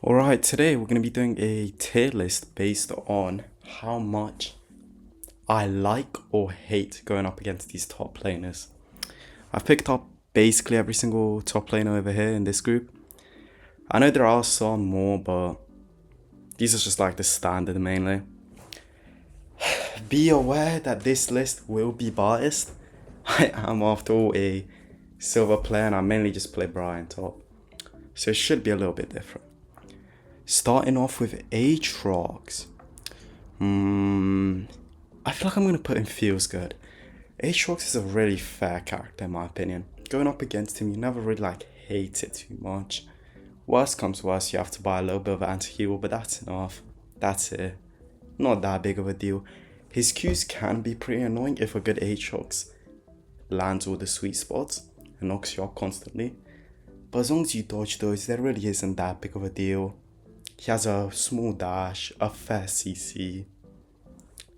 Alright, today we're going to be doing a tier list based on how much I like or hate going up against these top laners. I've picked up basically every single top laner over here in this group. I know there are some more, but these are just like the standard mainly. Be aware that this list will be biased. I am after all a silver player and I mainly just play Brian top. So it should be a little bit different. Starting off with Aatrox. I feel like I'm going to put in feels good. Aatrox is a really fair character in my opinion. Going up against him, you never really hate it too much. Worst comes worst, you have to buy a little bit of anti-heal, but that's enough. That's it. Not that big of a deal. His Qs can be pretty annoying if a good Aatrox lands all the sweet spots and knocks you up constantly. But as long as you dodge those, there really isn't that big of a deal. He has a small dash, a fair CC.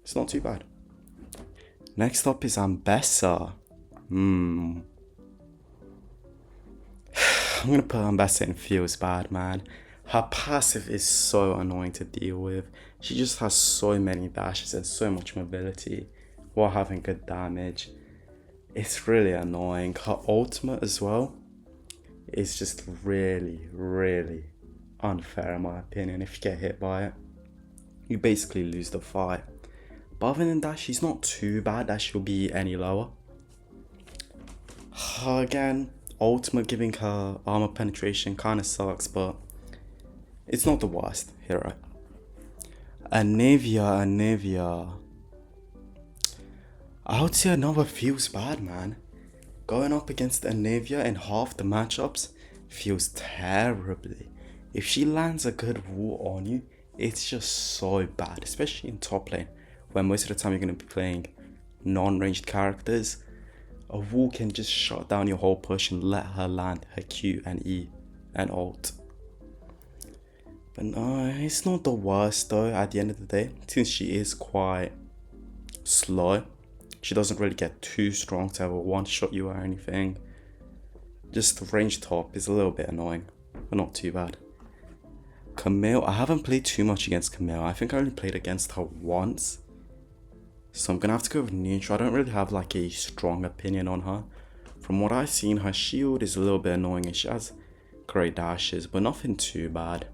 It's not too bad. Next up is Ambessa. I'm gonna put Ambessa in feels bad, man. Her passive is so annoying to deal with. She just has so many dashes and so much mobility while having good damage. It's really annoying. Her ultimate as well is just really unfair in my opinion. If you get hit by it, you basically lose the fight. But other than that, she's not too bad that she'll be any lower. Again, ultimate giving her armor penetration kind of sucks, but it's not the worst hero. Anivia. I would say another feels bad, man. Going up against Anivia in half the matchups feels terribly. If she lands a good wall on you, it's just so bad, especially in top lane, where most of the time you're going to be playing non-ranged characters. A wall can just shut down your whole push and let her land her Q and E and ult. But no, it's not the worst though at the end of the day, since she is quite slow. She doesn't really get too strong to ever one-shot you or anything. Just the range top is a little bit annoying, but not too bad. Camille, I haven't played too much against Camille. I think I only played against her once. So I'm going to have to go with neutral. I don't really have a strong opinion on her. From what I've seen, her shield is a little bit annoying and she has great dashes, but nothing too bad.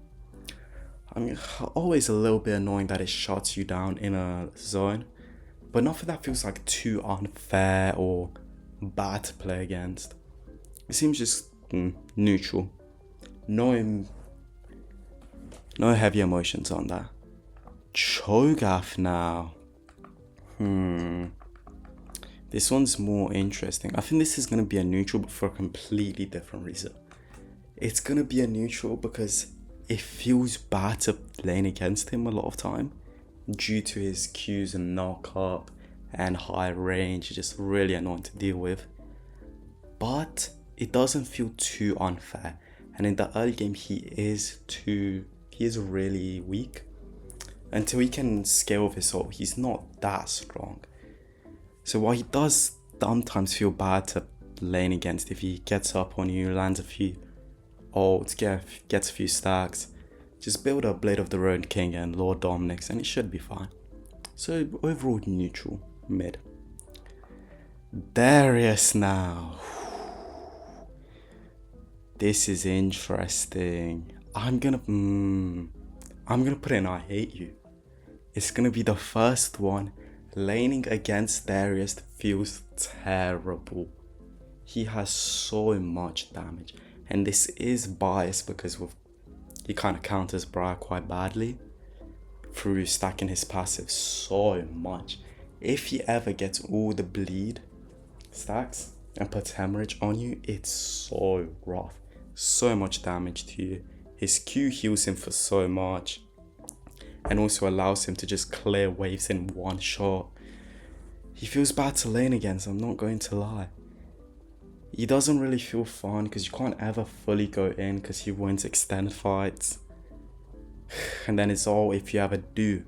I mean, always a little bit annoying that it shuts you down in a zone, but nothing that feels too unfair or bad to play against. It seems just neutral. No heavy emotions on that. Cho'Gath now. This one's more interesting. I think this is going to be a neutral, but for a completely different reason. It's going to be a neutral because it feels bad to lane against him a lot of time due to his Qs and knock up and high range. It's just really annoying to deal with. But it doesn't feel too unfair. And in the early game, he is really weak. Until he can scale with his ult, he's not that strong. So while he does sometimes feel bad to lane against, if he gets up on you, lands a few ults, gets a few stacks, just build a Blade of the Road King and Lord Dominic's and it should be fine. So overall neutral, mid. Darius now. This is interesting. I'm gonna put in I hate you. It's gonna be the first one. Laning against Darius feels terrible. He has so much damage. And this is biased because he kind of counters Briar quite badly through stacking his passive so much. If he ever gets all the bleed stacks and puts hemorrhage on you, it's so rough. So much damage to you. His Q heals him for so much and also allows him to just clear waves in one shot. He feels bad to lane against, I'm not going to lie. He doesn't really feel fun because you can't ever fully go in because he wins extended fights. And then it's all if you ever do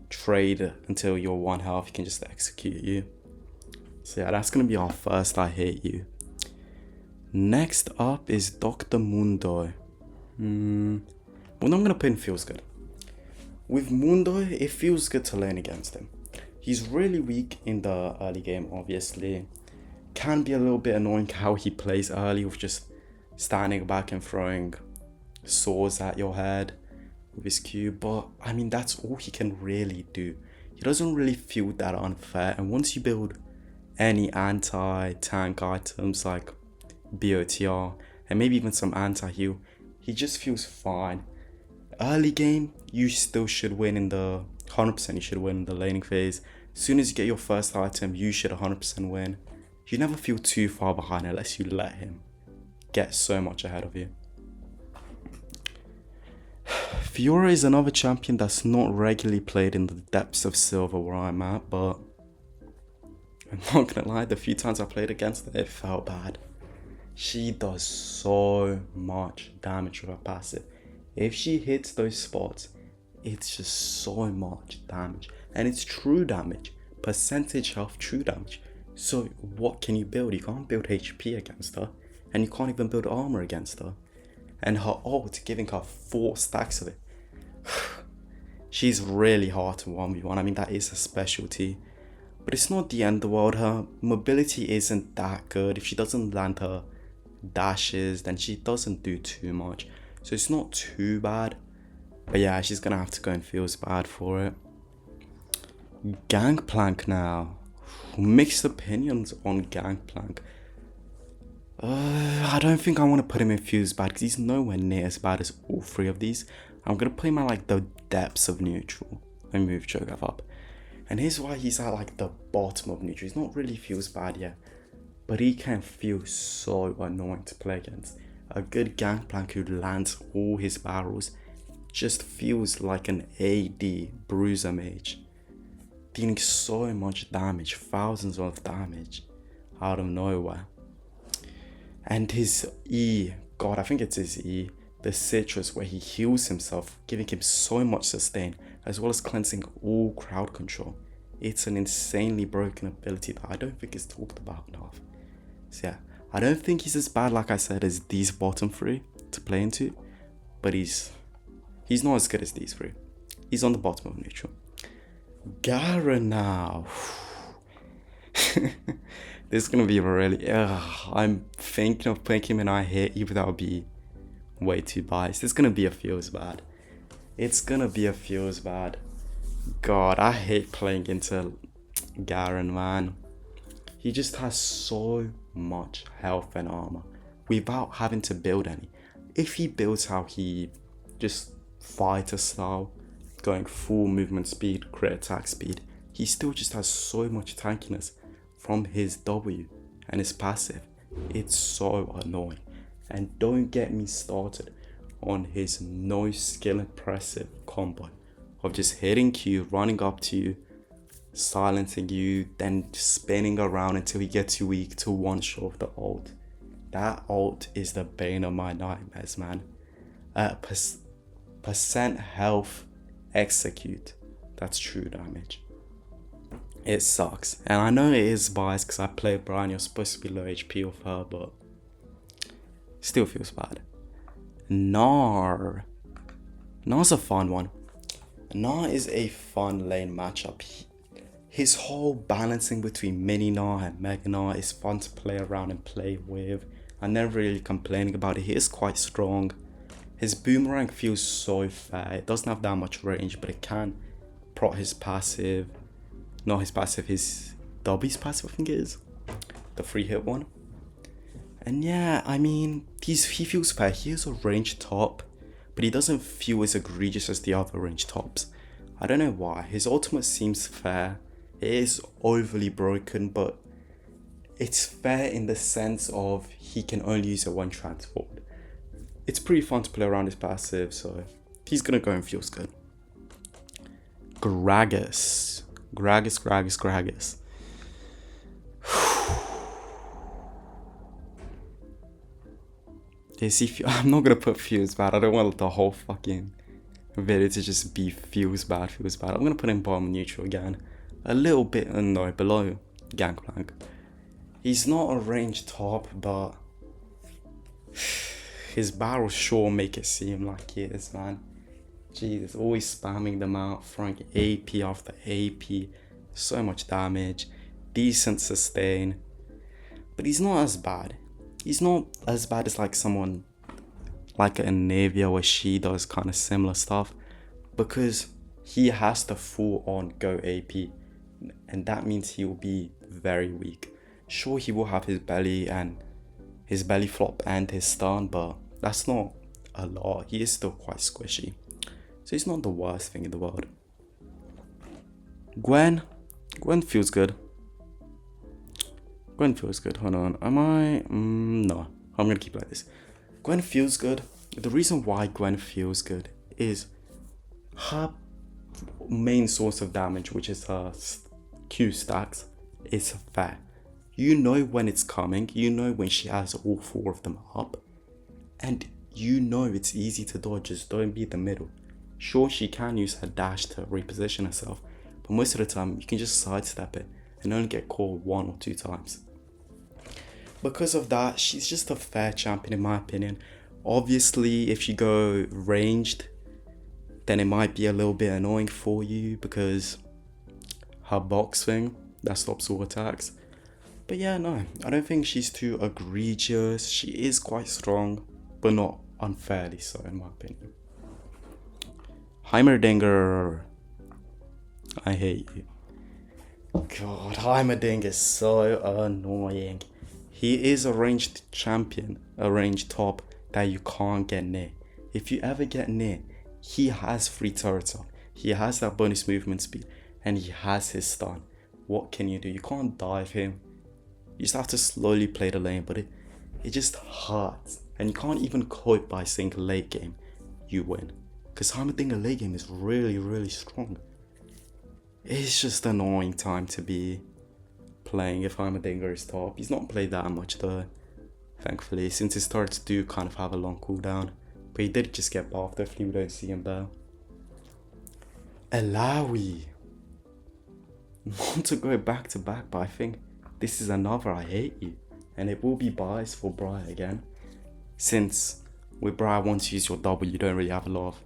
trade until you're 1 health, he can just execute you. So yeah, that's going to be our first I hate you. Next up is Dr. Mundo. What What I'm going to put in feels good. With Mundo, it feels good to lane against him. He's really weak in the early game, obviously. Can be a little bit annoying how he plays early with just standing back and throwing swords at your head with his Q. But, I mean, that's all he can really do. He doesn't really feel that unfair. And once you build any anti-tank items like BOTR and maybe even some anti-heal, he just feels fine. Early game, you still should win in the 100%. You should win in the laning phase. As soon as you get your first item, you should 100% win. You never feel too far behind unless you let him get so much ahead of you. Fiora is another champion that's not regularly played in the depths of silver where I'm at, but I'm not gonna lie, the few times I played against her, it felt bad. She does so much damage with her passive. If she hits those spots, it's just so much damage. And it's true damage. Percentage health, true damage. So what can you build? You can't build HP against her. And you can't even build armor against her. And her ult, giving her 4 stacks of it. She's really hard to 1v1. I mean, that is her specialty. But it's not the end of the world. Her mobility isn't that good. If she doesn't land her dashes, then she doesn't do too much. So it's not too bad. But yeah, she's gonna have to go and feels bad for it. Gangplank now. Mixed opinions on Gangplank. I don't think I want to put him in feels bad because he's nowhere near as bad as all 3 of these. I'm gonna put him at like the depths of neutral and move Cho'Gath up. And here's why he's at like the bottom of neutral. He's not really feels bad yet, but he can feel so annoying to play against. A good Gangplank who lands all his barrels just feels like an AD bruiser mage, dealing so much damage, thousands of damage out of nowhere. And his E, God, I think it's his E, the citrus where he heals himself, giving him so much sustain, as well as cleansing all crowd control. It's an insanely broken ability that I don't think is talked about enough. So yeah, I don't think he's as bad, like I said, as these bottom 3 to play into, but he's not as good as these 3. He's on the bottom of neutral. Garen now. This is gonna be really. I'm thinking of playing him and I hate you, but that would be way too biased. It's gonna be a feels bad. It's gonna be a feels bad. God, I hate playing into Garen, man. He just has so much health and armor without having to build any. If he builds how he just fighter style, going full movement speed, crit attack speed, he still just has so much tankiness from his W and his passive. It's so annoying. And don't get me started on his no skill impressive combo of just hitting Q, running up to you, silencing you, then spinning around until he gets you weak to one shot of the ult. That ult is the bane of my nightmares, man. Percent health execute. That's true damage. It sucks. And I know it is biased because I play Brian, you're supposed to be low HP with her, but still feels bad. Gnar. Gnar's a fun one. Gnar is a fun lane matchup. His whole balancing between mini Gnar and mega Gnar is fun to play around and play with. I'm never really complaining about it. He is quite strong. His boomerang feels so fair. It doesn't have that much range, but it can prot his passive. Not his passive, his W's passive, I think it is. The 3-hit one. And yeah, I mean, he feels fair. He is a range top, but he doesn't feel as egregious as the other range tops. I don't know why. His ultimate seems fair. It is overly broken, but it's fair in the sense of he can only use it when transformed. It's pretty fun to play around his passive, so he's gonna go and feels good. Gragas. Gragas. I'm not gonna put feels bad. I don't want the whole fucking video to just be feels bad. I'm gonna put him bottom neutral again. A little bit below Gangplank. He's not a range top, but his barrels sure make it seem like he is, man. Jesus, always spamming them out, throwing AP after AP, so much damage, decent sustain. But he's not as bad. He's not as bad as like someone like an Anivia where she does kind of similar stuff, because he has the full on go AP, and that means he will be very weak. Sure, he will have his belly flop and his stun, but that's not a lot. He is still quite squishy, so it's not the worst thing in the world. Gwen feels good. Gwen feels good. Hold on, am I? No, I'm gonna keep it like this. Gwen feels good. The reason why Gwen feels good is her main source of damage, which is her Q stacks, is fair. You know when it's coming, you know when she has all 4 of them up, and you know it's easy to dodge, just don't be the middle. Sure, she can use her dash to reposition herself, but most of the time you can just sidestep it and only get caught 1 or 2 times. Because of that, she's just a fair champion in my opinion. Obviously, if you go ranged, then it might be a little bit annoying for you because her box swing, that stops all attacks. But yeah, no, I don't think she's too egregious. She is quite strong, but not unfairly so in my opinion. Heimerdinger, I hate you. God, Heimerdinger is so annoying. He is a ranged champion, a ranged top that you can't get near. If you ever get near, he has 3 turrets up, he has that bonus movement speed, and he has his stun. What can you do? You can't dive him. You just have to slowly play the lane, but it just hurts. And you can't even cope by saying late game, you win. Because Heimerdinger late game is really, really strong. It's just an annoying time to be playing if Heimerdinger is top. He's not played that much though, thankfully, since his turrets do kind of have a long cooldown. But he did just get buffed, definitely we don't see him there. Illaoi. Not to go back to back, but I think this is another I hate you. And it will be biased for Briar again. Since with Briar, once you use your W, you don't really have a lot of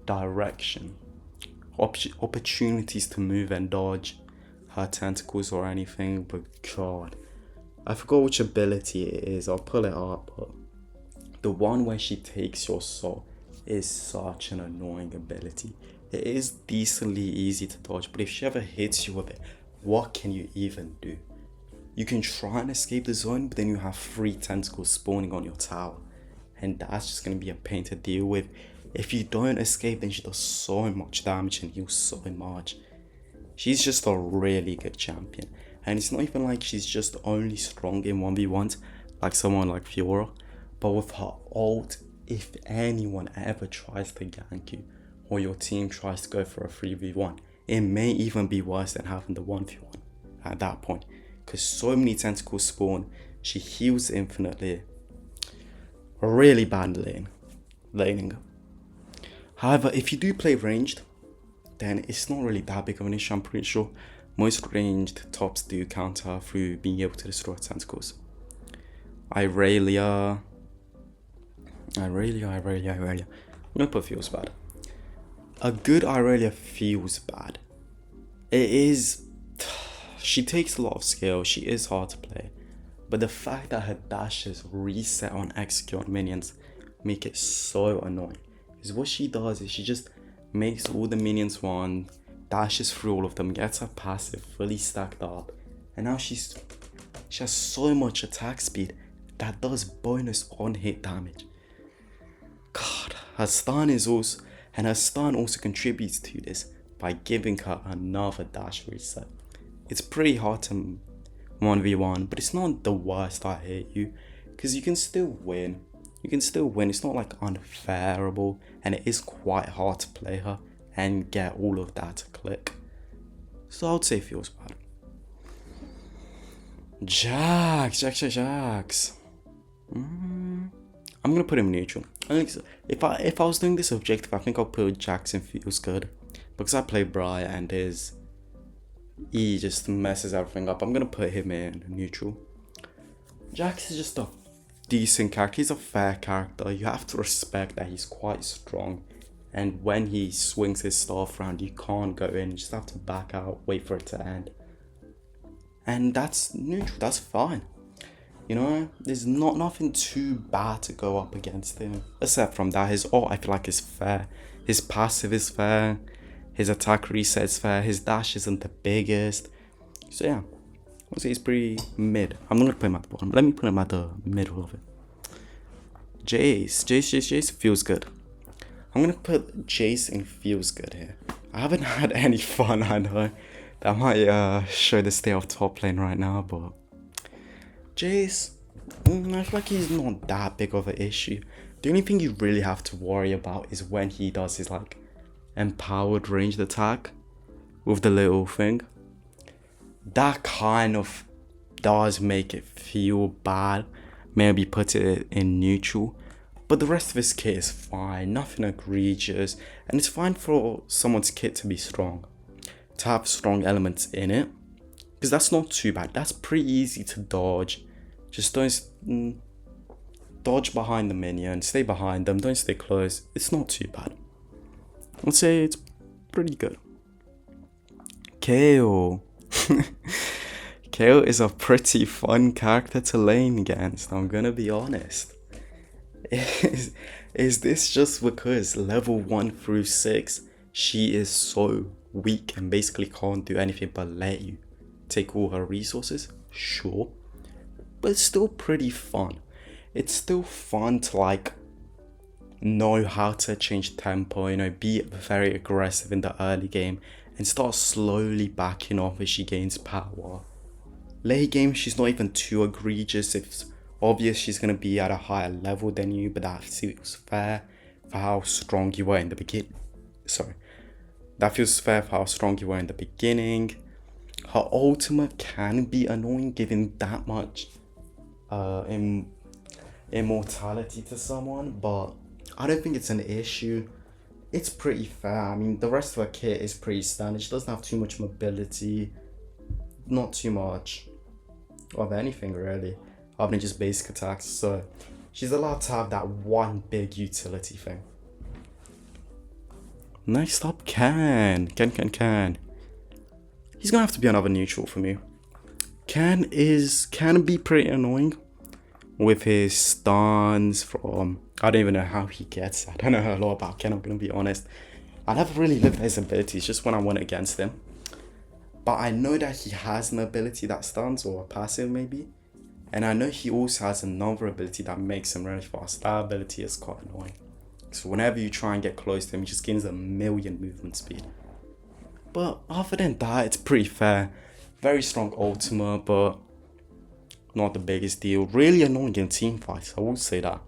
direction. Opportunities to move and dodge her tentacles or anything, but God, I forgot which ability it is. I'll pull it up, but the one where she takes your soul is such an annoying ability. It is decently easy to dodge, but if she ever hits you with it, what can you even do? You can try and escape the zone, but then you have 3 tentacles spawning on your tower, and that's just going to be a pain to deal with. If you don't escape, then she does so much damage and heals so much. She's just a really good champion, and it's not even like she's just only strong in 1v1s like someone like Fiora, but with her ult, if anyone ever tries to gank you or your team tries to go for a 3v1, it may even be worse than having the 1v1 at that point, because so many tentacles spawn. She heals infinitely. Really bad laning. However, if you do play ranged, then it's not really that big of an issue. I'm pretty sure most ranged tops do counter through being able to destroy tentacles. Irelia. I'm gonna put feels bad. A good Irelia feels bad. It is. She takes a lot of skill. She is hard to play, but the fact that her dashes reset on execute on minions make it so annoying. Because what she does is she just makes all the minions one, dashes through all of them, gets her passive fully stacked up, and now she has so much attack speed that does bonus on hit damage. God, her stun also contributes to this by giving her another dash reset. It's pretty hard to 1v1, but it's not the worst. I hate you, because you can still win. It's not like unfairable, and it is quite hard to play her and get all of that to click. So I would say feels bad. Jax. I'm gonna put him neutral. If I was doing this objective, I think I'll put Jax in feels good, because I play Briar and he just messes everything up. I'm gonna put him in neutral. Jax is just a decent character. He's a fair character. You have to respect that he's quite strong And when he swings his staff around, you can't go in. You just have to back out, wait for it to end. And that's neutral, that's fine. You know, there's nothing too bad to go up against him. Except from that, his ult I feel like is fair. His passive is fair. His attack reset is fair. His dash isn't the biggest. So yeah, I'll say he's pretty mid. I'm not gonna put him at the bottom. Let me put him at the middle of it. Jayce feels good. I'm gonna put Jayce in feels good here. I haven't had any fun, I know. That might show the state of top lane right now, but Jayce, I feel like he's not that big of an issue. The only thing you really have to worry about is when he does his like empowered ranged attack with the little thing. That kind of does make it feel bad. Maybe put it in neutral. But the rest of his kit is fine, nothing egregious, and it's fine for someone's kit to be strong, to have strong elements in it, because that's not too bad. That's pretty easy to dodge. Just don't dodge behind the minion, stay behind them, don't stay close. It's not too bad. I'd say it's pretty good. Kayle. Kayle is a pretty fun character to lane against, I'm gonna be honest. Is this just because level 1 through 6 she is so weak and basically can't do anything but let you take all her resources? Sure, but it's still pretty fun. It's still fun to like know how to change tempo, you know, be very aggressive in the early game and start slowly backing off as she gains power. Late game she's not even too egregious. It's obvious she's going to be at a higher level than you, but that feels fair for how strong you were in the beginning. That feels fair for how strong you were in the beginning. Her ultimate can be annoying giving that much immortality to someone, but I don't think it's an issue. It's pretty fair. I mean, the rest of her kit is pretty standard. She doesn't have too much mobility, not too much of anything really, other than just basic attacks, so she's allowed to have that one big utility thing. Next up, Ken. He's gonna have to be another neutral for me. Ken can be pretty annoying with his stuns from, I don't even know how he gets. I don't know a lot about Ken, I'm gonna be honest. I never really looked at his abilities, just when I went against him. But I know that he has an ability that stuns, or a passive maybe. And I know he also has another ability that makes him really fast. That ability is quite annoying. So whenever you try and get close to him, he just gains 1,000,000 movement speed. But other than that, it's pretty fair. Very strong ultimate, but not the biggest deal. Really annoying in team fights, I will say that.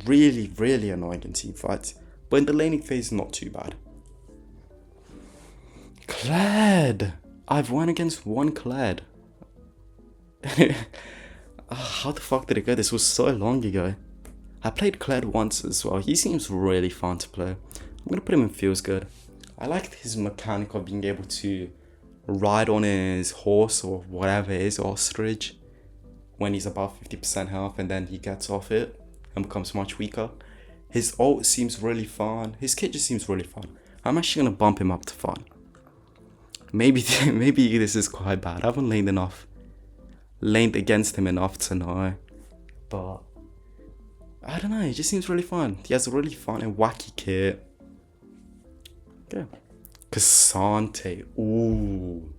Really, really annoying in team fights. But in the laning phase, not too bad. Kled! I've won against one Kled. How the fuck did it go? This was so long ago. I played Kled once as well. He seems really fun to play. I'm gonna put him in feels good. I liked his mechanic of being able to ride on his horse or whatever it is, ostrich, when he's above 50% health, and then he gets off it and becomes much weaker. His ult seems really fun. His kit just seems really fun. I'm actually gonna bump him up to fun. Maybe this is quite bad. I haven't laned against him enough to know, but I don't know, it just seems really fun. He has a really fun and wacky kit. Okay. K'Sante. Ooh.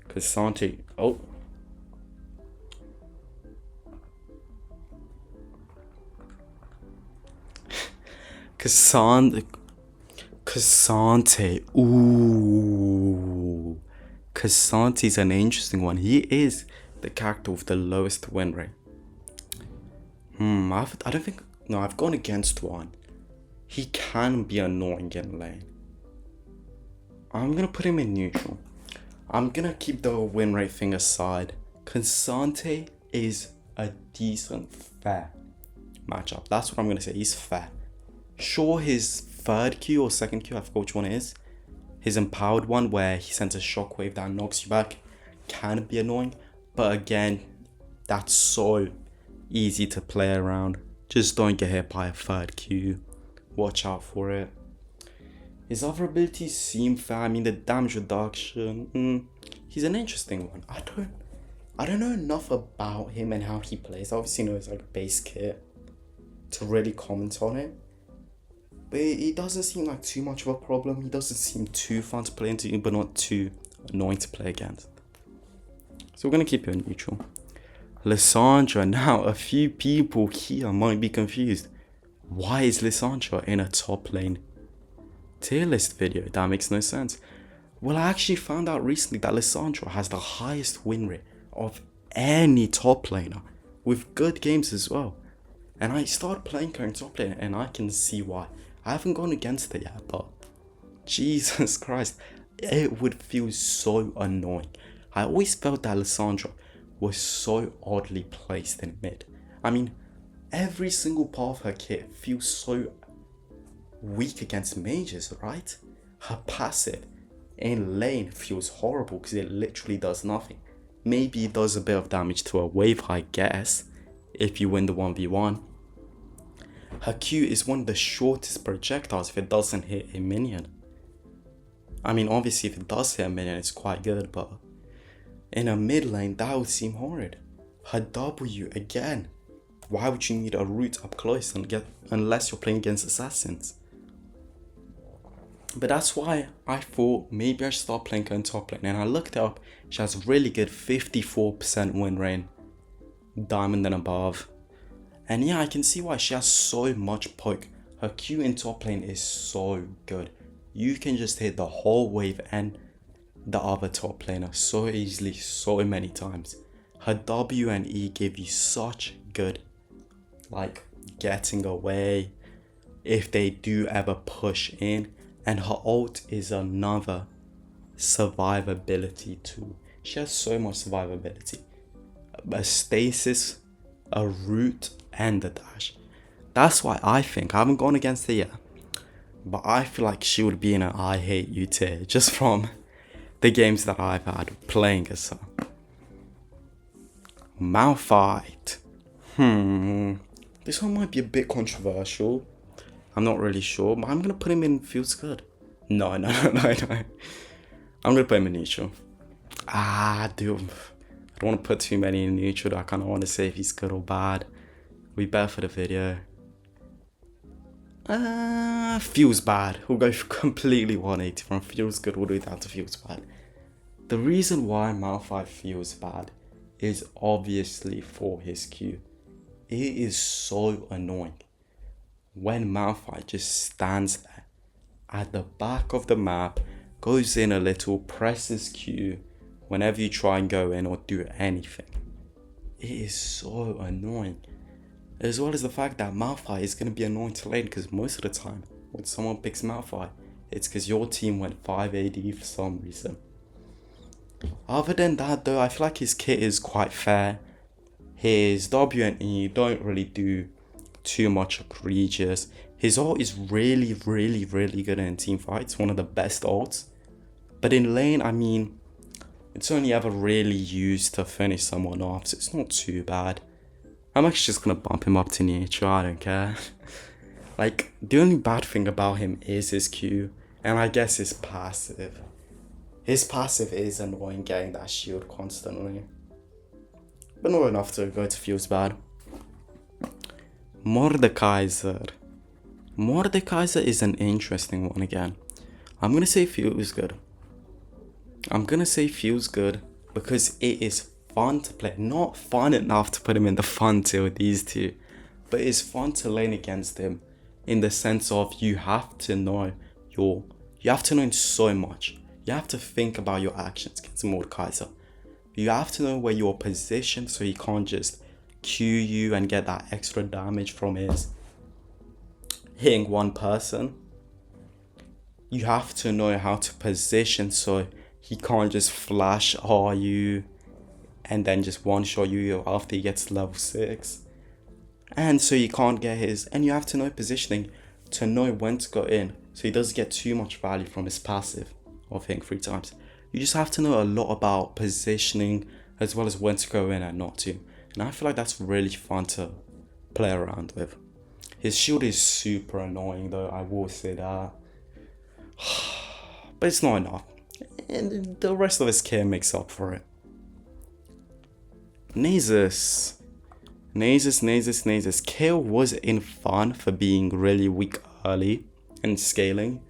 K'Sante. Oh. K'Sante. Ooh. K'Sante's an interesting one. He is the character with the lowest win rate. I've gone against one. He can be annoying in lane. I'm gonna put him in neutral. I'm gonna keep the win rate thing aside. K'Sante is a decent, fair matchup. That's what I'm gonna say. He's fair. Sure, his third Q or second Q, I forgot which one it is, his empowered one where he sends a shockwave that knocks you back, can be annoying. But again, that's so easy to play around. Just don't get hit by a third Q watch out for it. His other abilities seem fair. I mean, the damage reduction, he's an interesting one. I don't know enough about him and how he plays. I obviously know it's like a base kit to really comment on it. But he doesn't seem like too much of a problem. He doesn't seem too fun to play into, but not too annoying to play against. So we're going to keep it neutral. Lissandra. Now, a few people here might be confused. Why is Lissandra in a top lane tier list video? That makes no sense. Well, I actually found out recently that Lissandra has the highest win rate of any top laner, with good games as well. And I started playing current top lane, and I can see why. I haven't gone against it yet, but Jesus Christ, it would feel so annoying. I always felt that Lissandra was so oddly placed in mid. I mean, every single part of her kit feels so weak against mages, right? Her passive in lane feels horrible because it literally does nothing. Maybe it does a bit of damage to a wave, I guess, if you win the 1v1. Her Q is one of the shortest projectiles if it doesn't hit a minion. I mean, obviously if it does hit a minion, it's quite good, but in a mid lane, that would seem horrid. Her W, again, why would you need a root up close unless you're playing against assassins? But that's why I thought maybe I should start playing her in top lane. And I looked up, she has really good 54% win rate, diamond and above. And yeah, I can see why she has so much poke. Her Q in top lane is so good. You can just hit the whole wave and the other top laner so easily, so many times. Her W and E give you such good, like, getting away if they do ever push in. And her ult is another survivability tool. She has so much survivability. A stasis, a root, and a dash. That's why I think, I haven't gone against her yet, but I feel like she would be in an I hate you tier just from the games that I've had playing as her. Malphite. This one might be a bit controversial. I'm not really sure, but I'm going to put him in feels good. No. I'm going to put him in neutral. Dude. I don't want to put too many in neutral. I kind of want to say if he's good or bad. We better for the video. Feels bad. We'll go completely 180 from feels good all the way down to feels bad. The reason why Malphite feels bad is obviously for his Q. It is so annoying when Malphite just stands there at the back of the map, goes in a little, presses Q whenever you try and go in or do anything. It is so annoying. As well as the fact that Malphite is going to be annoying to lane, because most of the time when someone picks Malphite, it's because your team went 5 AD for some reason. Other than that though, I feel like his kit is quite fair. His W and E don't really do too much egregious. His ult is really good in team fights, one of the best ults. But in lane, I mean, it's only ever really used to finish someone off, so it's not too bad. I'm actually just gonna bump him up to neutral, I don't care. Like, the only bad thing about him is his Q, and I guess his passive. His passive is annoying, getting that shield constantly. But not enough to go to feels bad. Morderkaiser. Morderkaiser is an interesting one again. I'm gonna say feels good. I'm gonna say feels good because it is fun to play. Not fun enough to put him in the fun tier with these two, but it's fun to lane against him in the sense of you have to know so much. You have to think about your actions against Morderkaiser. You have to know where you're positioned so he can't just Q you and get that extra damage from his hitting one person. You have to know how to position so he can't just flash R you and then just one-shot you after he gets level 6. And so you can't get his, and you have to know positioning to know when to go in so he doesn't get too much value from his passive of hitting 3 times. You just have to know a lot about positioning as well as when to go in and not to. And I feel like that's really fun to play around with. His shield is super annoying though, I will say that. But it's not enough. And the rest of his care makes up for it. Nasus. Kayle was in fun for being really weak early and scaling.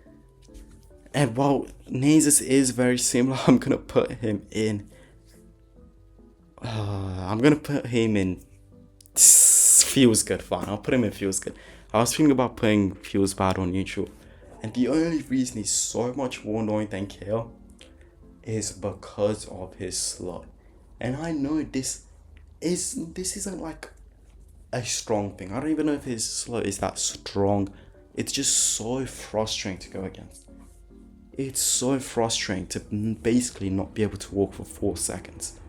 And while Nasus is very similar, I'm gonna put him in. Feels good. Fine, I'll put him in feels good. I was thinking about putting feels bad on neutral, and the only reason he's so much more annoying than Kayle is because of his slow. And I know this isn't like a strong thing. I don't even know if his slow is that strong. It's just so frustrating to go against. It's so frustrating to basically not be able to walk for 4 seconds.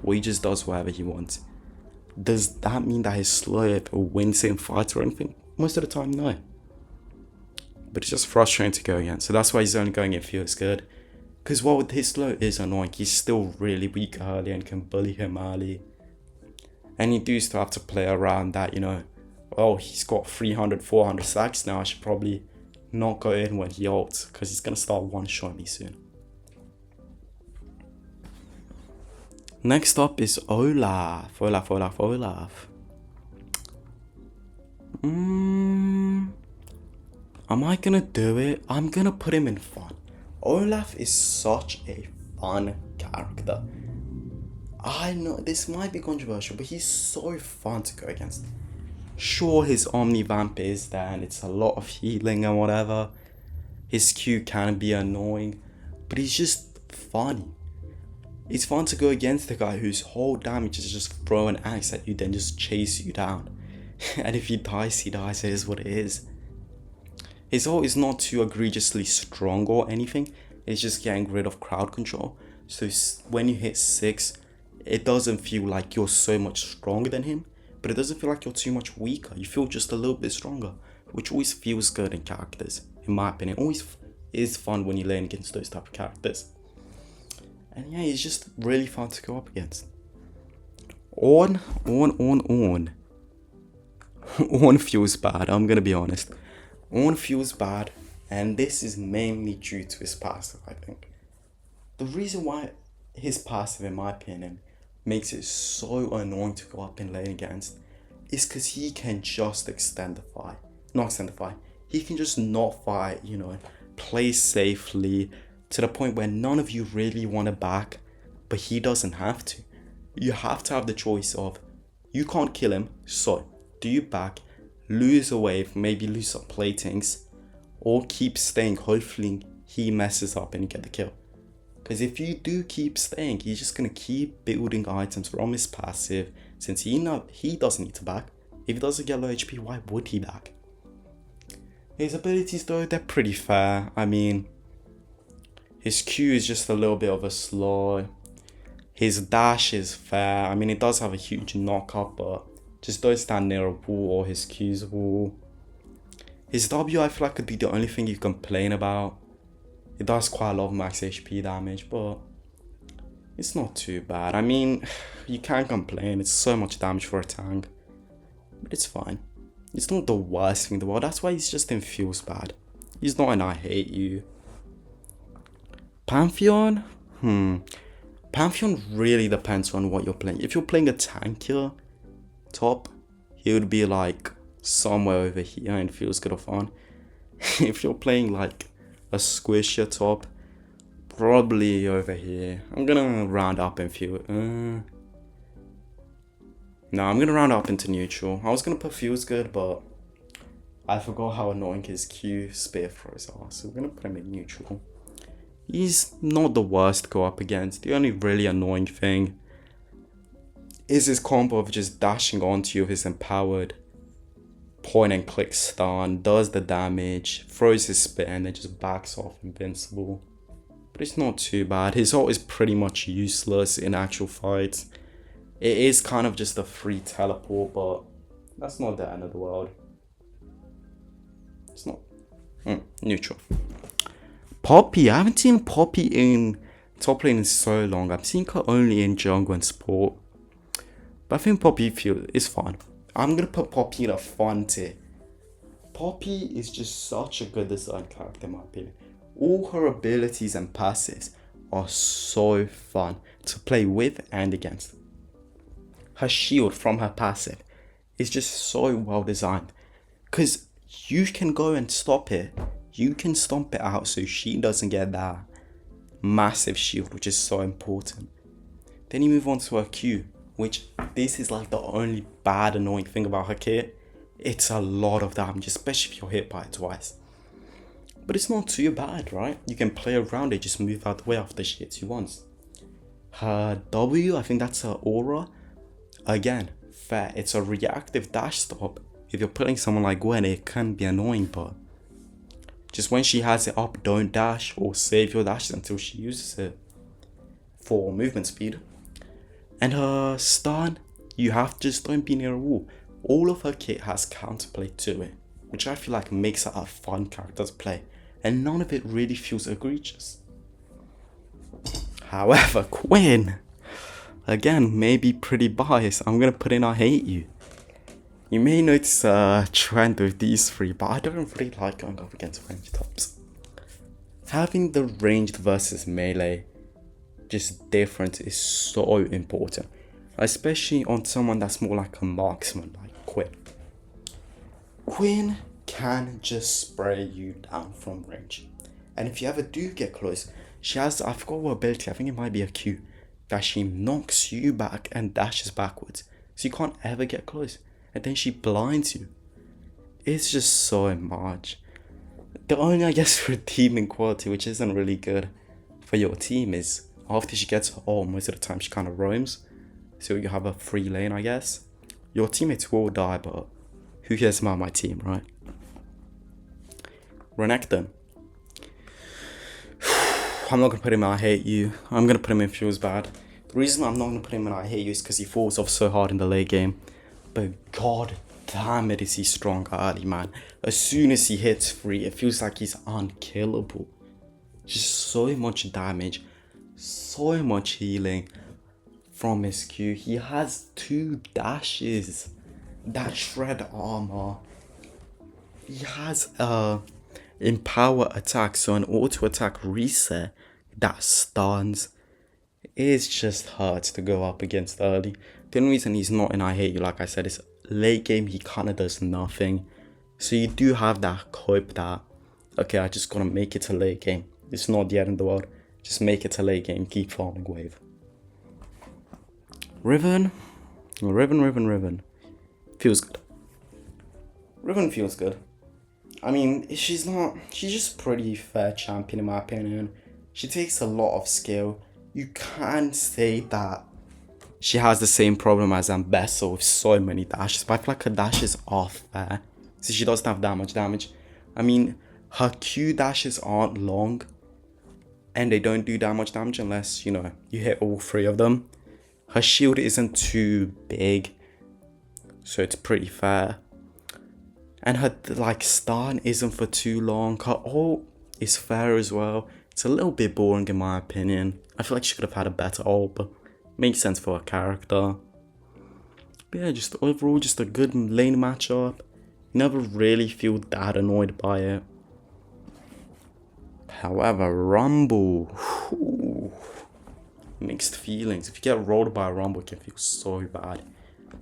Or he just does whatever he wants. Does that mean that his slow ever wins in fights or anything? Most of the time, no. But it's just frustrating to go against. So that's why he's only going in feels good. Because while his slow is annoying, he's still really weak early and can bully him early. And you do still have to play around that, you know. Oh, he's got 300, 400 stacks now. I should probably not go in when he ults, because he's going to start one-shotting me soon. Next up is Olaf. Am I gonna do it? I'm gonna put him in fun. Olaf is such a fun character. I know this might be controversial, but he's so fun to go against. Sure, his Omni Vamp is there and it's a lot of healing and whatever. His Q can be annoying, but he's just funny. It's fun to go against the guy whose whole damage is just throw an axe at you, then just chase you down. And if he dies, it is what it is. His ult is not too egregiously strong or anything. It's just getting rid of crowd control. So when you hit 6, it doesn't feel like you're so much stronger than him, but it doesn't feel like you're too much weaker. You feel just a little bit stronger, which always feels good in characters, in my opinion. It always is fun when you lane against those type of characters. And yeah, he's just really fun to go up against. Ornn. Ornn feels bad, I'm gonna be honest. Ornn feels bad, and this is mainly due to his passive, I think. The reason why his passive, in my opinion, makes it so annoying to go up in lane against is because he can just he can just not fight, you know, play safely, to the point where none of you really want to back, but he doesn't have to. You have to have the choice of, you can't kill him, so do you back, lose a wave, maybe lose some platings, or keep staying, hopefully he messes up and you get the kill. Because if you do keep staying, he's just going to keep building items from his passive, since he doesn't need to back. If he doesn't get low HP, why would he back? His abilities though, they're pretty fair. I mean, his Q is just a little bit of a slow. His dash is fair. I mean, it does have a huge knock-up, but just don't stand near a wall or his Q's wall. His W, I feel like, could be the only thing you complain about. It does quite a lot of max HP damage, but it's not too bad. I mean, you can't complain. It's so much damage for a tank, but it's fine. It's not the worst thing in the world. That's why he's just in feels bad. He's not an I hate you. Pantheon? Pantheon really depends on what you're playing. If you're playing a tankier top, he would be like somewhere over here and feels good or fun. If you're playing like a squishier top, probably over here. I'm gonna round up and feel. No, I'm gonna round up into neutral. I was gonna put feels good, but I forgot how annoying his Q spear throws are, so we're gonna put him in neutral. He's not the worst to go up against. The only really annoying thing is his combo of just dashing onto you with his empowered point and click stun, does the damage, throws his spear, and then just backs off invincible. But it's not too bad. His ult is pretty much useless in actual fights. It is kind of just a free teleport, but that's not the end of the world. It's not. Neutral. Poppy. I haven't seen Poppy in top lane in so long. I've seen her only in jungle and support. But I think Poppy is fun. I'm going to put Poppy in a fun tier. Poppy is just such a good design character in my opinion. All her abilities and passes are so fun to play with and against. Her shield from her passive is just so well designed. Because you can go and stop it. You can stomp it out so she doesn't get that massive shield, which is so important. Then you move on to her Q, which this is like the only bad annoying thing about her kit. It's a lot of damage, especially if you're hit by it twice. But it's not too bad, right? You can play around it, just move out the way after she hits you once. Her W, I think that's her aura. Again, fair. It's a reactive dash stop. If you're putting someone like Gwen, it can be annoying, but just when she has it up, don't dash or save your dashes until she uses it for movement speed. And her stun, you have to just don't be near a wall. All of her kit has counterplay to it, which I feel like makes her a fun character to play, and none of it really feels egregious. However, Quinn, again, maybe pretty biased. I'm gonna put in I hate you. You may notice a trend with these three, but I don't really like going up against ranged tops. Having the ranged versus melee just different is so important, especially on someone that's more like a marksman like Quinn. Quinn can just spray you down from range, and if you ever do get close, she has, I forgot what ability, I think it might be a Q, that she knocks you back and dashes backwards, so you can't ever get close, and then she blinds you. It's just so much. The only, I guess, redeeming quality, which isn't really good for your team, is after she gets her ult, most of the time she kind of roams, so you have a free lane, I guess. Your teammates will die, but who cares about my team, right? Renekton. I'm not going to put him in I hate you. I'm going to put him in feels bad. The reason I'm not going to put him in I hate you is because he falls off so hard in the late game. But god damn it, is he strong early, man. As soon as he hits 3, it feels like he's unkillable. Just so much damage, so much healing from his Q. He has 2 dashes that shred armor. He has empower attack, so an auto attack reset that stuns. It just hurts to go up against early. The only reason he's not in I hate you, like I said, is late game he kind of does nothing. So you do have that hope that, okay, I just gotta make it to late game. It's not the end of the world. Just make it to late game, keep farming wave. Riven. Feels good. Riven feels good. I mean, she's just pretty fair champion in my opinion. She takes a lot of skill. You can say that she has the same problem as Ambessa with so many dashes, but I feel like her dashes are fair. So she doesn't have that much damage. I mean, her Q dashes aren't long, and they don't do that much damage unless, you know, you hit all 3 of them. Her shield isn't too big, so it's pretty fair. And her like stun isn't for too long. Her ult is fair as well. It's a little bit boring in my opinion. I feel like she could have had a better ult, but makes sense for her character. But yeah, just overall just a good lane matchup. You never really feel that annoyed by it. However, Rumble, whew, mixed feelings. If you get rolled by a Rumble, it can feel so bad.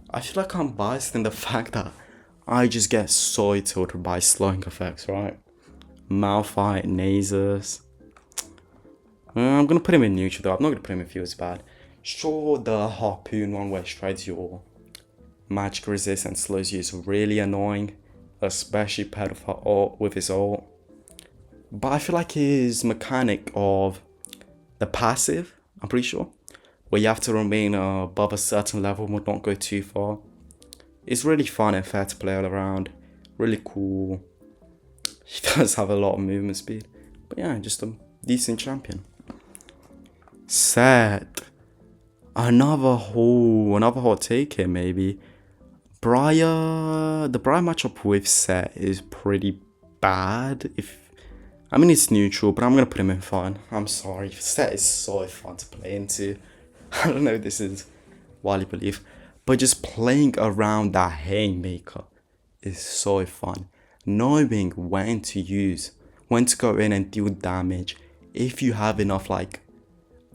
I feel like I'm biased in the fact that I just get so tilted by slowing effects, right? Malphite, Nasus. I'm going to put him in neutral though. I'm not going to put him in feels bad. Sure, the harpoon one where shreds your magic resist and slows you is really annoying. Especially paired with her ult, with his ult. But I feel like his mechanic of the passive, I'm pretty sure, where you have to remain above a certain level but not go too far, it's really fun and fair to play all around. Really cool. He does have a lot of movement speed. But yeah, just a decent champion. Sett. Another hot take here maybe. The Briar matchup with Sett is pretty bad. I mean it's neutral, but I'm gonna put him in fun. I'm sorry. Sett is so fun to play into. I don't know if this is wildly belief. But just playing around that Haymaker is so fun. knowing when to go in and deal damage. If you have enough like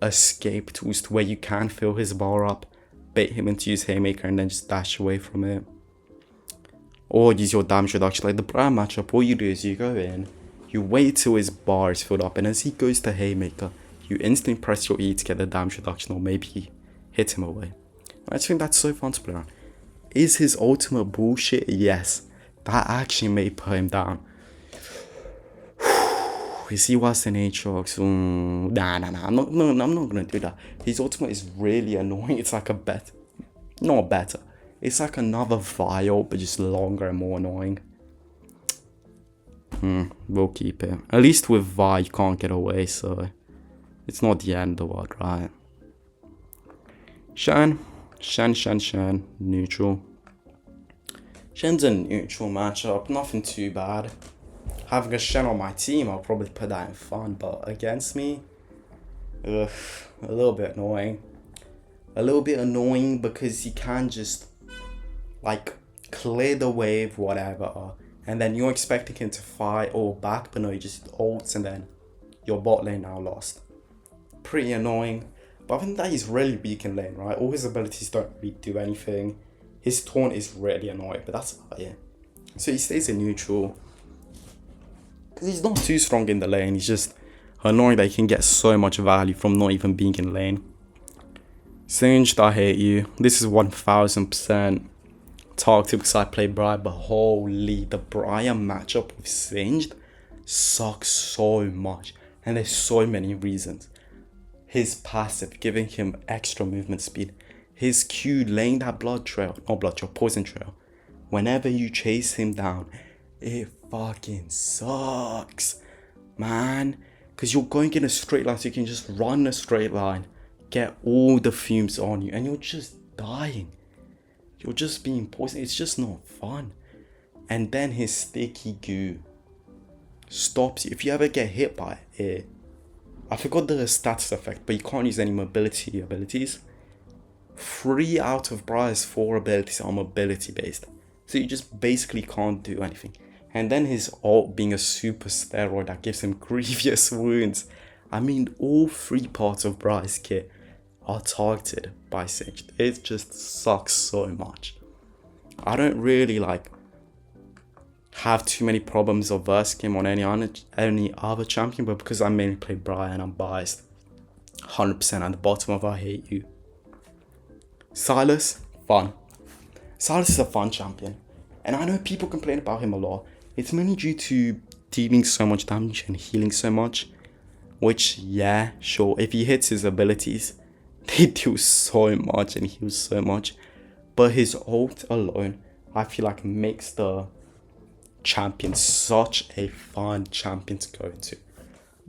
escape tools to where you can fill his bar up, bait him into use Haymaker and then just dash away from it. Or use your damage reduction. Like the Brian matchup, all you do is you go in, you wait till his bar is filled up, and as he goes to Haymaker, you instantly press your E to get the damage reduction, or maybe hit him away. I just think that's so fun to play around. Is his ultimate bullshit? Yes. That actually may put him down. Is he worse than Aatrox? Nah. I'm not gonna do that. His ultimate is really annoying. It's like not better. It's like another Vial, but just longer and more annoying. We'll keep it. At least with Vi, you can't get away, so it's not the end of the world, right? Shen, neutral. Shen's a neutral matchup, nothing too bad. Having a Shen on my team, I'll probably put that in fun, but against me, a little bit annoying. A little bit annoying because you can just like clear the wave, whatever, and then you're expecting him to fight all back, but no, he just ults and then your bot lane now lost. Pretty annoying, but I think that he's really weak in lane, right? All his abilities don't really do anything. His taunt is really annoying, but that's about it. So he stays in neutral. Because he's not too strong in the lane. He's just annoying that he can get so much value from not even being in lane. Singed, I hate you. This is 1000% targeted because I play Briar, but holy, the Briar matchup with Singed sucks so much. And there's so many reasons. His passive, giving him extra movement speed. His Q laying that poison trail. Whenever you chase him down, it fucking sucks, man. Because you're going in a straight line, so you can just run a straight line, get all the fumes on you, and you're just dying. You're just being poisoned. It's just not fun. And then his sticky goo stops you. If you ever get hit by it, I forgot the status effect, but you can't use any mobility abilities. 3 out of Briar's 4 abilities are mobility based. So you just basically can't do anything. And then his ult being a super steroid that gives him grievous wounds. I mean, all 3 parts of Briar's kit are targeted by Singed. It just sucks so much. I don't really have too many problems of versing him on any other champion, but because I mainly play Briar and I'm biased, 100% at the bottom of I hate you. Sylas, fun. Sylas is a fun champion, and I know people complain about him a lot. It's mainly due to dealing so much damage and healing so much, which, yeah, sure, if he hits his abilities, they do so much and heal so much, but his ult alone, I feel like makes the champion such a fun champion to go into.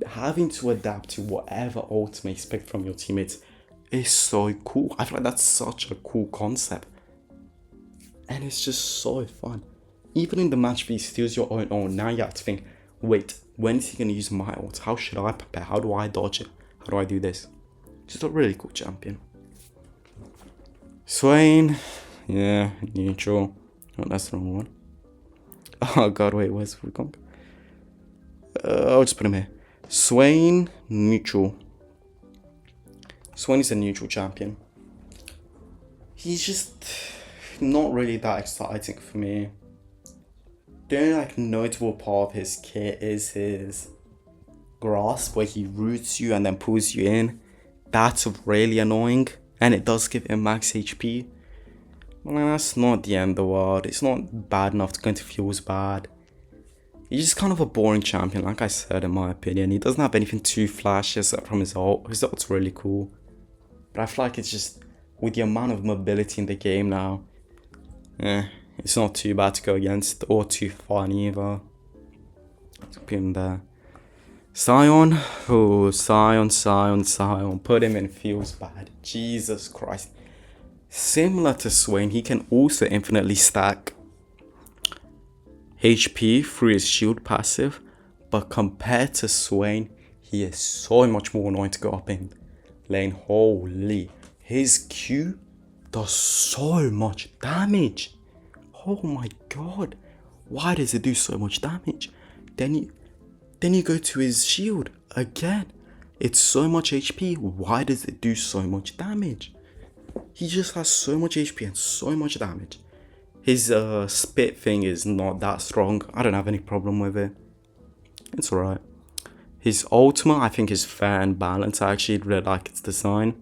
Having to adapt to whatever ult may expect from your teammates is so cool. I feel like that's such a cool concept, and it's just so fun. Even in the match where he steals your own ult, now you have to think, wait, when is he going to use my ult? How should I prepare? How do I dodge it? How do I do this? Just a really cool champion. Swain, yeah, neutral. Oh, that's the wrong one. Oh god, wait, where's Wukong? I'll just put him here. Swain, neutral. Swain is a neutral champion. He's just not really that exciting for me. The only notable part of his kit is his grasp, where he roots you and then pulls you in. That's really annoying, and it does give him max HP. Well, that's not the end of the world. It's not bad enough to go into Fuel's bad. He's just kind of a boring champion, like I said, in my opinion. He doesn't have anything too flashy except from his ult. His ult's really cool. But I feel like it's just, with the amount of mobility in the game now, it's not too bad to go against, or too fun either. Let's put him there. Sion. Oh, Sion. Put him in feels bad. Jesus Christ. Similar to Swain, he can also infinitely stack HP through his shield passive, but compared to Swain, he is so much more annoying to go up in lane. Holy, his Q does so much damage. Oh my god, Why does it do so much damage? Then you go to his shield again. It's so much HP. Why does it do so much damage? He just has so much HP and so much damage. His spit thing is not that strong. I don't have any problem with it. It's alright. His ultimate, I think, is fair and balanced. I actually really like its design.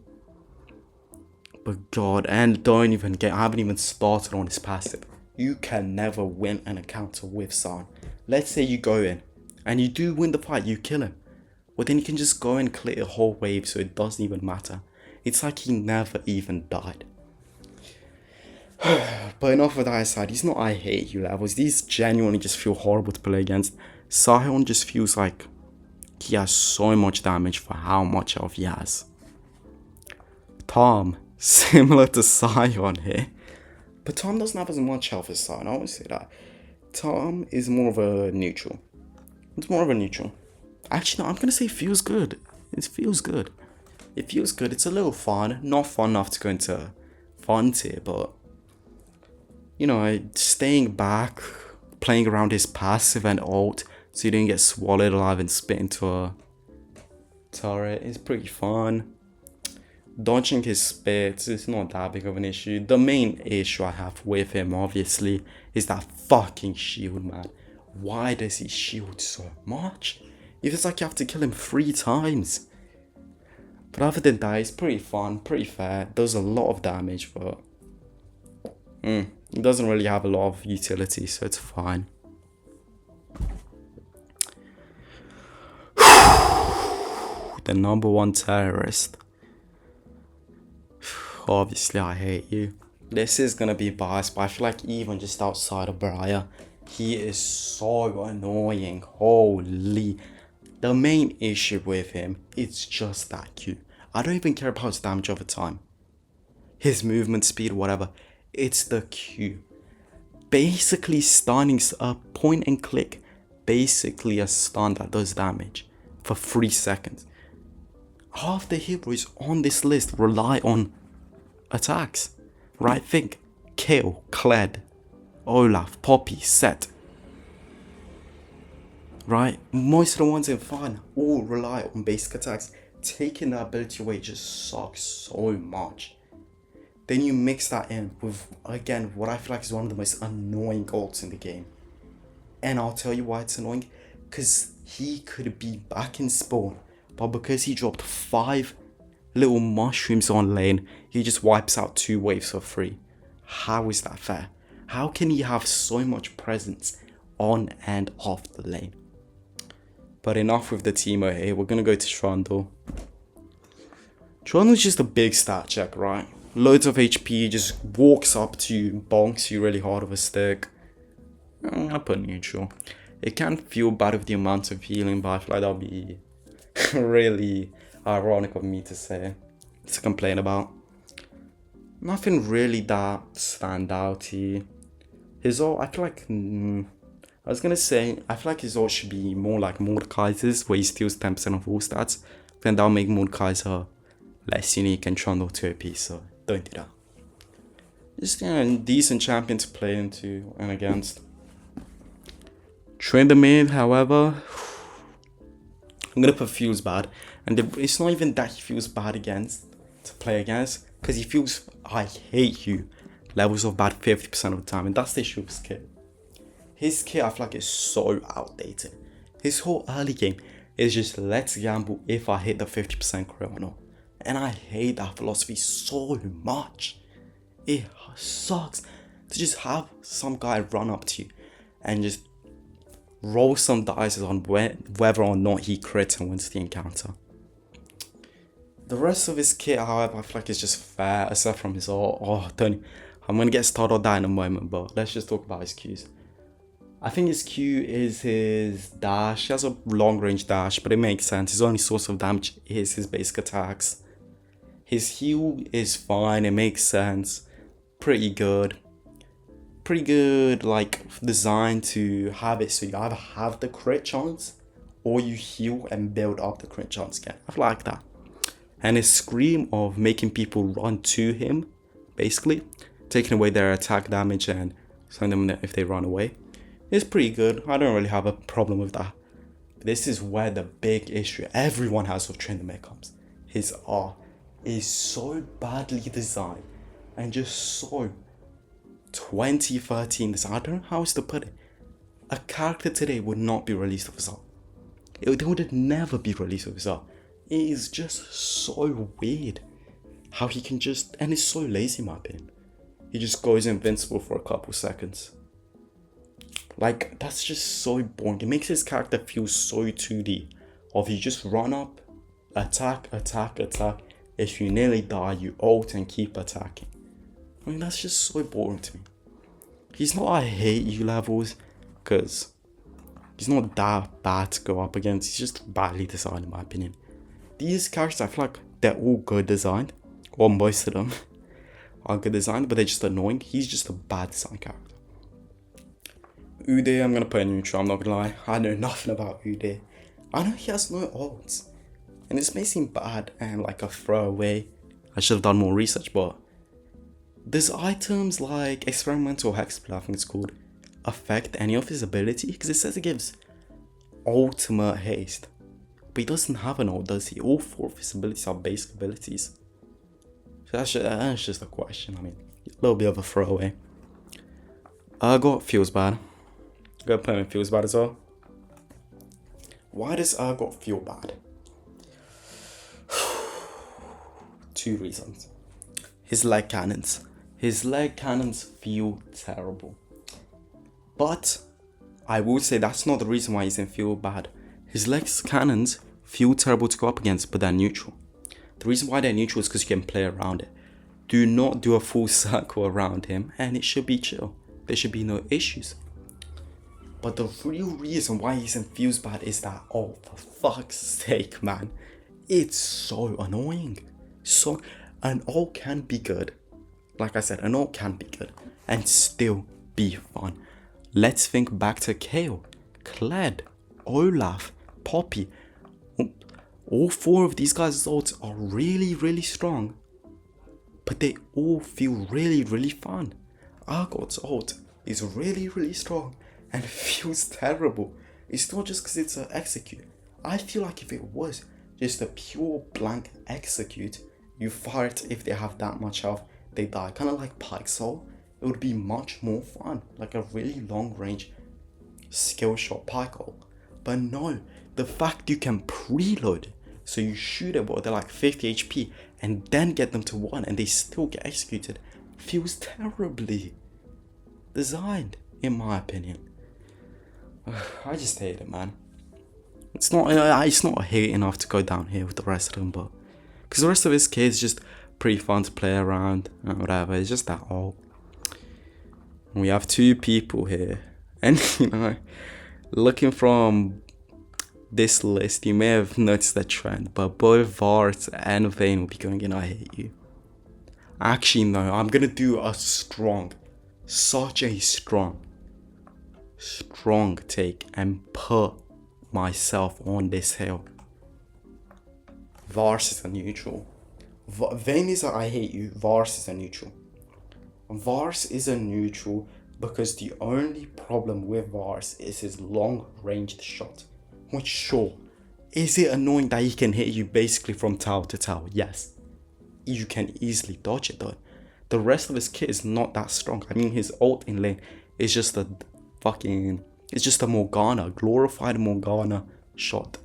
But God, and don't even get, I haven't even started on his passive. You can never win an encounter with someone. Let's say you go in and you do win the fight, you kill him. Well, then you can just go and clear a whole wave, so it doesn't even matter. It's like he never even died. But enough of that aside, he's not I hate you levels. These genuinely just feel horrible to play against. Sion just feels like he has so much damage for how much health he has. Tahm, similar to Sion here. But Tahm doesn't have as much health as Sion, I always say that. Tahm is more of a neutral. It's more of a neutral. Actually, no, I'm going to say it feels good. It feels good. It feels good. It's a little fun. Not fun enough to go into fun tier, but you know, staying back, playing around his passive and ult so you don't get swallowed alive and spit into a turret is pretty fun. Dodging his spits is not that big of an issue. The main issue I have with him, obviously, is that fucking shield, man. Why does he shield so much? It feels like you have to kill him 3 times. But other than that, it's pretty fun, pretty fair. Does a lot of damage, but it doesn't really have a lot of utility, so it's fine. The #1 terrorist. Obviously, I hate you. This is gonna be biased, but I feel like even just outside of Briar, he is so annoying. Holy. The main issue with him is just that Q. I don't even care about his damage over time. His movement speed, whatever. It's the Q. Basically stunning a point and click. Basically a stun that does damage for 3 seconds. Half the heroes on this list rely on attacks. Right? Think. Kayle, Kled, Olaf, Poppy, Sett. Right? Most of the ones in fun all rely on basic attacks. Taking that ability away just sucks so much. Then you mix that in with, again, what I feel like is one of the most annoying ults in the game. And I'll tell you why it's annoying. Because he could be back in spawn, but because he dropped 5 little mushrooms on lane, he just wipes out 2 waves for free. How is that fair? How can he have so much presence on and off the lane? But enough with the Teemo here, we're going to go to Trundle. Trundle's just a big stat check, right? Loads of HP, just walks up to you, bonks you really hard with a stick. I'm going to put neutral. It can feel bad with the amount of healing, but I feel like that'll be really ironic of me to say, to complain about. Nothing really that standouty. His ult, I feel like, I was gonna say, I feel like his ult should be more like Morderkaiser's, where he steals 10% of all stats. Then that'll make Morderkaiser less unique and Trundle too OP, so don't do that. Just a decent champion to play into and against. Train the mid, however, I'm gonna put feels bad, and it's not even that he feels bad against to play against, because he feels I hate you levels of bad 50% of the time, and that's the issue with his kit. His kit I feel like is so outdated. His whole early game is just let's gamble if I hit the 50% crit or not, and I hate that philosophy so much. It sucks to just have some guy run up to you and just roll some dice on whether or not he crits and wins the encounter. The rest of his kit, however, I feel like it's just fair, except from his ult. Oh, Tony, I'm going to get started on that in a moment, but let's just talk about his Qs. I think his Q is his dash. He has a long range dash, but it makes sense. His only source of damage is his basic attacks. His heal is fine, it makes sense. Pretty good. Pretty good, like, design to have it so you either have the crit chance or you heal and build up the crit chance again. I like that. And his scream of making people run to him, basically, taking away their attack damage and telling them that if they run away, It's pretty good. I don't really have a problem with that. This is where the big issue everyone has with Tryndamere comes. His R is so badly designed and just so 2013 design. I don't know how else to put it. A character today would not be released with his R. It would never be released with his R. It is just so weird how he can just, and it's so lazy in my opinion. He just goes invincible for a couple seconds. Like, that's just so boring. It makes his character feel so 2D. Of you just run up, attack, attack, attack. If you nearly die, you ult and keep attacking. I mean, that's just so boring to me. He's not I hate you levels, because he's not that bad to go up against. He's just badly designed in my opinion. These characters, I feel like they're all good designed. Or most of them are good designed, but they're just annoying. He's just a bad design character. Ude, I'm gonna put in neutral, I'm not gonna lie. I know nothing about Ude. I know he has no ults. And this may seem bad and like a throwaway. I should have done more research, but does items like Experimental Hexblade, I think it's called, affect any of his ability? Because it says it gives ultimate haste. But he doesn't have an ult, does he? All 4 of his abilities are basic abilities. So that's just a question. I mean, a little bit of a throwaway. Urgot feels bad. Gonna put him in feels bad as well. Why does Urgot feel bad? 2 reasons. His leg cannons. His leg cannons feel terrible. But I will say that's not the reason why he's in feel bad. His leg cannons feel terrible to go up against, but they're neutral. The reason why they're neutral is because you can play around it. Do not do a full circle around him and it should be chill. There should be no issues. But the real reason why he's in feels bad is that, oh, for fuck's sake, man. It's so annoying. So, an ult can be good. Like I said, an ult can be good and still be fun. Let's think back to Kayle, Kled, Olaf, Poppy. All 4 of these guys' ults are really, really strong. But they all feel really, really fun. Urgot's ult is really, really strong and feels terrible. It's not just because it's an execute. I feel like if it was just a pure blank execute, you fire it if they have that much health, they die. Kind of like Pike Soul. It would be much more fun. Like a really long range skill shot Pike ult. But no, the fact you can preload it. So you shoot it while they're like 50 HP and then get them to 1 and they still get executed feels terribly designed, in my opinion. I just hate it, man. It's not hate enough to go down here with the rest of them, but because the rest of his kit is just pretty fun to play around and whatever. It's just that all. We have 2 people here, and you know, looking from this list, you may have noticed the trend, but both Vart and Vayne will be going in I hate you. Actually, no, I'm gonna do a such a strong take and put myself on this hill. Vars is a neutral. Vayne is a I hate you. Vars is a neutral. Vars is a neutral because the only problem with Vars is his long ranged shot. Which, sure, is it annoying that he can hit you basically from tower to tower? Yes. You can easily dodge it though. The rest of his kit is not that strong. I mean, his ult in lane is just a it's just a Morgana, glorified Morgana shot.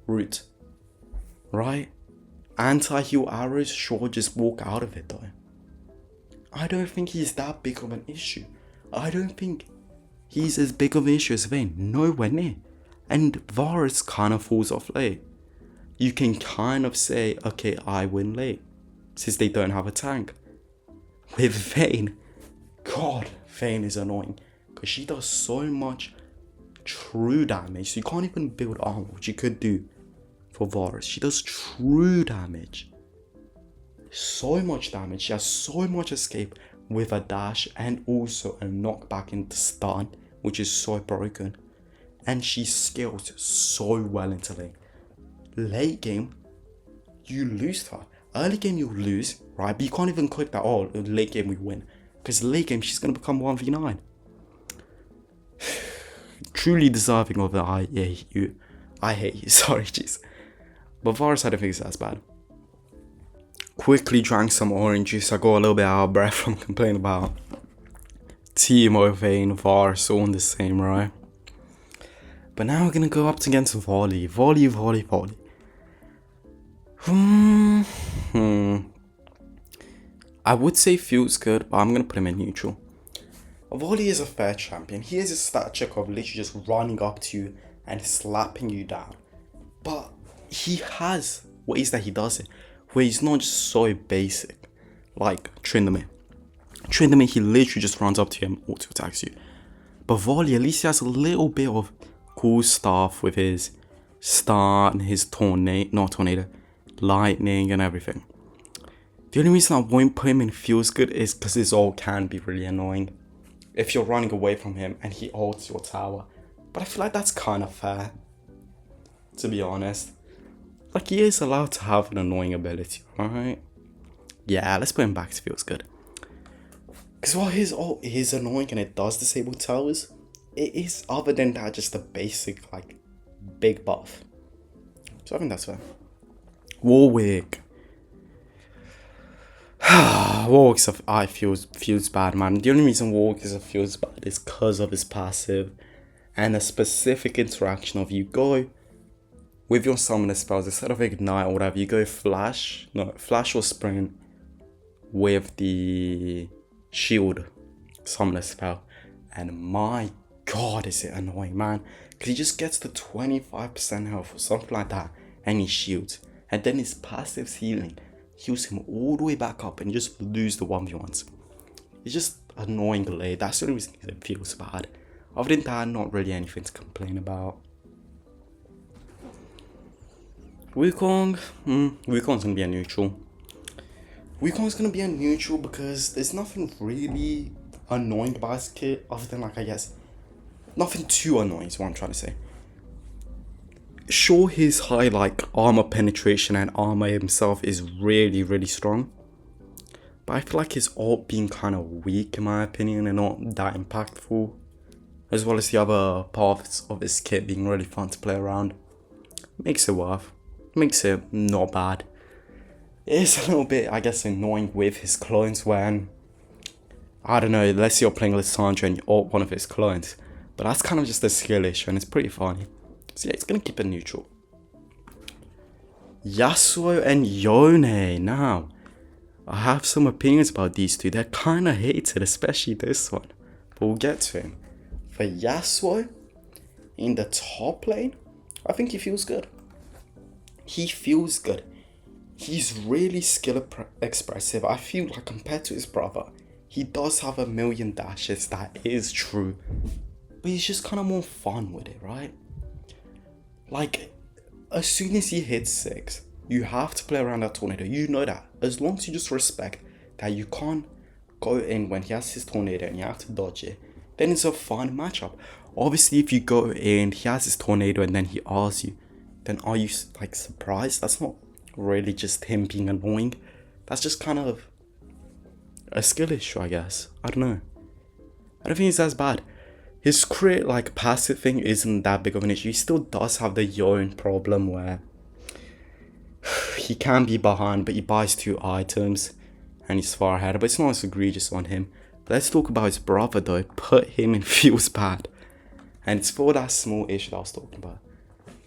Root. Right? Anti-heal arrows, sure, just walk out of it though. I don't think he's that big of an issue. I don't think he's as big of an issue as Vayne. Nowhere near. And Varus kind of falls off late. You can kind of say, okay, I win late, since they don't have a tank. With Vayne, God, Vayne is annoying. Because she does so much true damage. So you can't even build armor, which you could do for Varus. She does true damage. So much damage. She has so much escape with a dash and also a knockback into stun, which is so broken. And she scales so well into lane. Late game, you lose to her. Early game you lose, right? But you can't even click that, oh, late game we win. Because late game she's going to become 1v9. truly deserving of the I hate you. Sorry, jeez. But Varus, I don't think it's as bad. Quickly drank some orange juice. I got a little bit out of breath from complaining about Teemo, Vayne, Varus all in the same, right? But now we're gonna go up against Volley. I would say feels good, but I'm gonna put him in neutral. Volley is a fair champion. He has a stat check of literally just running up to you and slapping you down. But he has ways that he does it, where he's not just so basic, like Tryndamere. Tryndamere, he literally just runs up to you and auto attacks you. But Volley, at least he has a little bit of cool stuff with his star and his lightning and everything. The only reason I won't put him in feels good is because his ult can be really annoying if you're running away from him and he ults your tower. But I feel like that's kind of fair, to be honest. Like, he is allowed to have an annoying ability, right? Yeah, let's put him back to feels good. Because while his ult is annoying and it does disable towers, it is other than that just a basic, like, big buff. So I think that's fair. Warwick. Warwick's feels bad, man. The only reason Warwick feels bad is because of his passive and a specific interaction of you go with your summoner spells instead of ignite or whatever, you go flash or sprint with the shield summoner spell, and my god is it annoying, man, because he just gets the 25% health or something like that and he shields, and then his passive's healing heals him all the way back up and you just lose the 1v1s. It's just annoyingly, that's the only reason it feels bad. Other than that, not really anything to complain about. Wukong's gonna be a neutral. Wukong's gonna be a neutral because there's nothing really annoying about his kit other than, like, I guess, nothing too annoying is what I'm trying to say. Sure, his high, like, armor penetration and armor himself is really, really strong. But I feel like his ult being kind of weak in my opinion and not that impactful. As well as the other parts of his kit being really fun to play around. Makes it not bad. It is a little bit, I guess, annoying with his clones when, I don't know, let's say you're playing Lissandra and you ult one of his clones. But that's kind of just a skill issue and it's pretty funny. So yeah, it's going to keep it neutral. Yasuo and Yone. Now, I have some opinions about these two. They're kind of hated, especially this one. But we'll get to him. For Yasuo, in the top lane, I think he feels good. He feels good. He's really skill expressive. I feel like compared to his brother, he does have a million dashes, that is true. But he's just kind of more fun with it, right? Like, as soon as he hits 6, you have to play around that tornado. You know that. As long as you just respect that you can't go in when he has his tornado and you have to dodge it, then it's a fun matchup. Obviously, if you go in, he has his tornado and then he asks you, then are you, like, surprised? That's not really just him being annoying. That's just kind of a skill issue, I guess. I don't know. I don't think it's as bad. His crit, like, passive thing isn't that big of an issue. He still does have the Yone problem where he can be behind, but he buys 2 items and he's far ahead. But it's not as egregious on him. But let's talk about his brother though. Put him in feels bad. And it's for that small issue that I was talking about.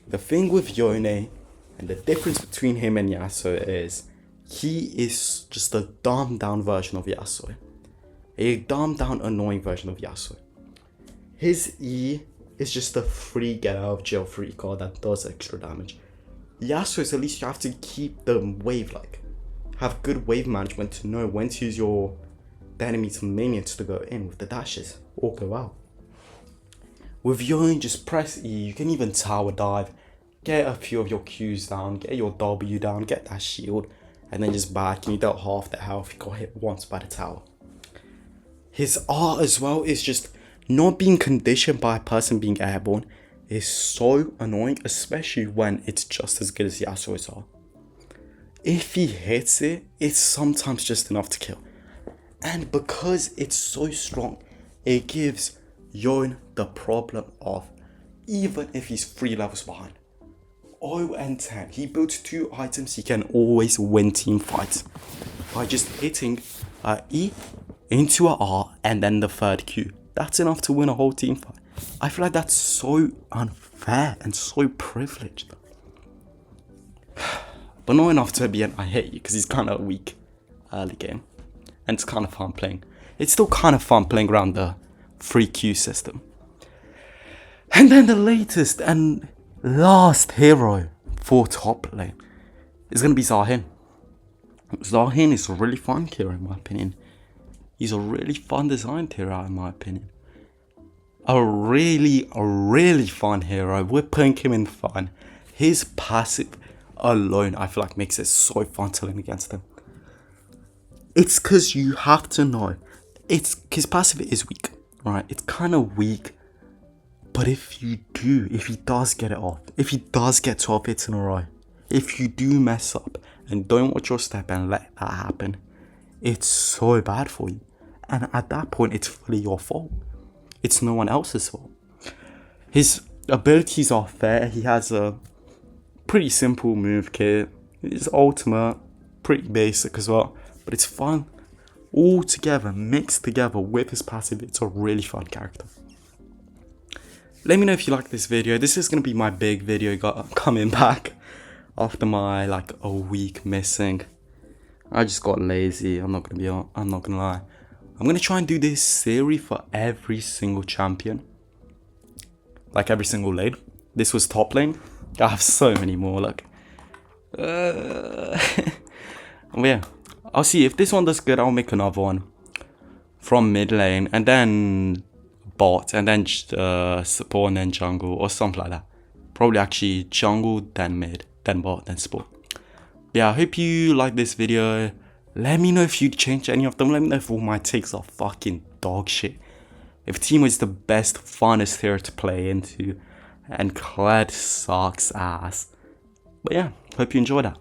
The thing with Yone and the difference between him and Yasuo is he is just a dumbed down version of Yasuo. A dumbed down annoying version of Yasuo. His E is just a free get out of jail free card that does extra damage. Yasuo's, at least you have to keep the wave, like, have good wave management to know when to use your enemy's minions to go in with the dashes or go out. With Yone, just press E, you can even tower dive, get a few of your Qs down, get your W down, get that shield, and then just back and you dealt half the health, you got hit once by the tower. His R as well is just not being conditioned by a person being airborne is so annoying, especially when it's just as good as Yasuo's are. If he hits it, it's sometimes just enough to kill. And because it's so strong, it gives Yone the problem of even if he's 3 levels behind. 0 and 10. He builds 2 items. He can always win team fights by just hitting E into a R and then the third Q. That's enough to win a whole team fight. I feel like that's so unfair and so privileged. But not enough to be an I hate you, because he's kind of weak early game. And it's kind of fun playing. It's still kind of fun playing around the 3Q system. And then the latest and last hero for top lane is going to be Zari. Zari is a really fun hero in my opinion. He's a really fun designed hero in my opinion. A really fun hero. We're putting him in fun. His passive alone I feel like makes it so fun to lane against him. It's because you have to know. His passive is weak, right? It's kind of weak. But if he does get it off, if he does get 12 hits in a row, if you do mess up and don't watch your step and let that happen, it's so bad for you. And at that point, it's fully your fault. It's no one else's fault. His abilities are fair. He has a pretty simple move kit. His ultimate, pretty basic as well. But it's fun. All together, mixed together with his passive, it's a really fun character. Let me know if you like this video. This is going to be my big video coming back after my a week missing. I just got lazy. I'm not gonna lie. I'm gonna try and do this series for every single champion, like every single lane. This was top lane. I have so many more. Look. Yeah, I'll see if this one does good. I'll make another one from mid lane and then bot and then support and then jungle or something like that. Probably actually jungle, then mid, then bot, then support. Yeah, I hope you like this video. Let me know if you change any of them. Let me know if all my takes are fucking dog shit. If Teemo is the best, funnest hero to play into, and Kled sucks ass. But yeah, hope you enjoyed that.